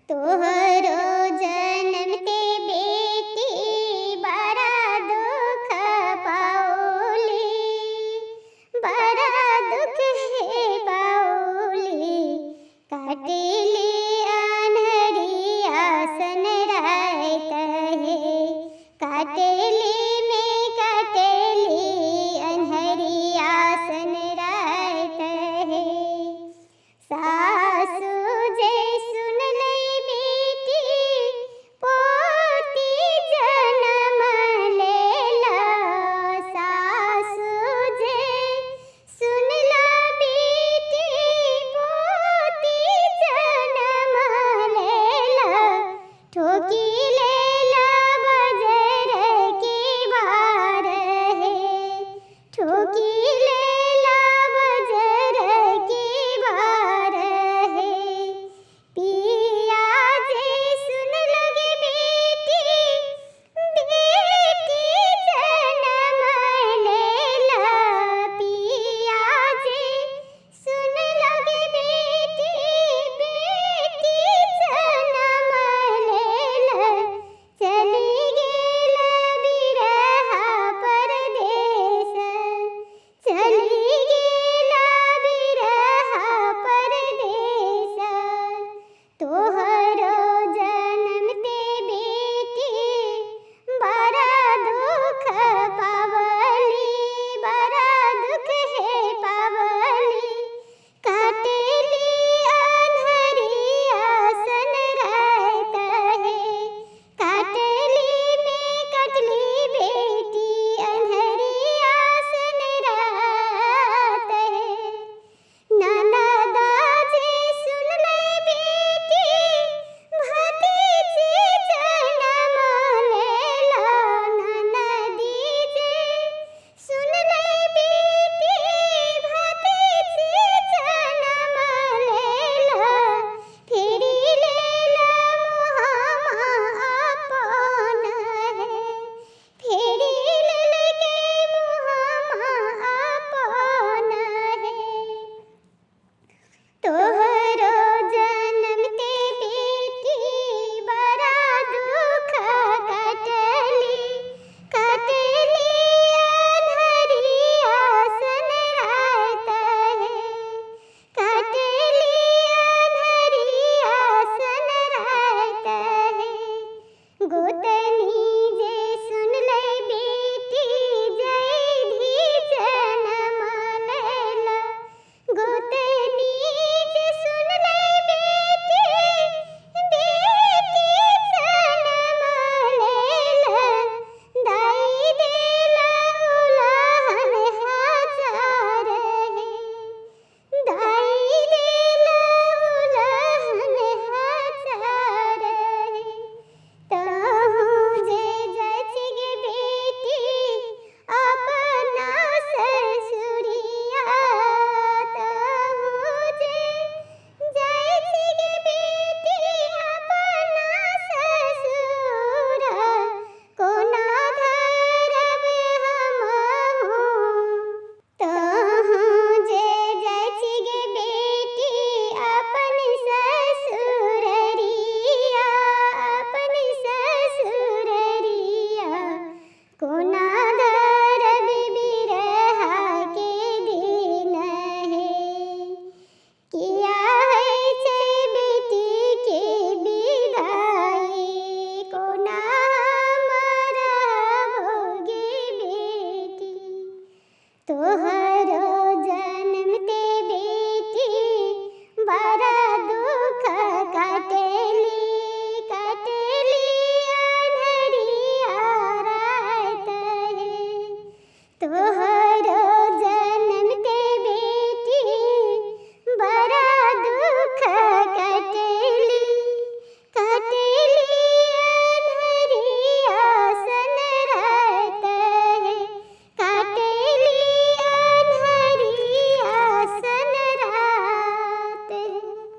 तोहरो जनमते बेटी बड़ा दुख पाओली, बड़ा दुख है पाओली। काटेली अनहरिया सन रात है, काटेली में काटेली अनहरिया सन रात है। सासू जे सुन लई बेटी पोती जन्म लेला, सासू जे सुन ला बेटी पोती जन्म लेला। ठोकी लेला बजर की बार है, ठोकी लेला बजर की बार है। पिया जे सुन लगे बेटी, बेटी जन्म लेला। पिया जे सुन लगे बेटी, बेटी जन्म लेला। चली गेला बिरहा परदेस, चली गेला बिरहा परदेस। तोहरो जनमते बेटी बड़ा दुख पावली, बड़ा दुख है पावली। काटेली अनहरिया सन रात है, काटली में कटली बेटी अनहरिया सन रात है। ननदा जे सुन लई बेटी भतीजी जन्म लेला, ननदी जे सुन लई बेटी भतीजी जन्म लेला। फेरी लेला मुहामा अपन है, फेरी लेके मुहामा अपन है। तोहरो जनमते बेटी बड़ा दुख काटली, काटली अनहरिया सन रात है, काटली अनहरिया सन रात है। गोतनी जे सुन लई बेटी जैधी जन्म लेला, गोतनी जे सुन लई बेटी, बेटी जन्म लेला। दाई देला उलहन हजार है, दाई देला उलहन हजार है। तहु जे जचगे बेटी अपना ससुरिया, तहु जे जचगे बेटी अपना ससुरा। कोना धरब हमहु, तहु जे जचगे बेटी अपन ससुररिया, अपन ससुररिया। कोना धरब बिरहा के दिन है, किया है छे बेटी के विदाई। कोना हमारा भोगे बेटी, तोहरो जनमते बेटी बड़ा दुख काटेली, काटेली अनहरिया रात है। तोहरो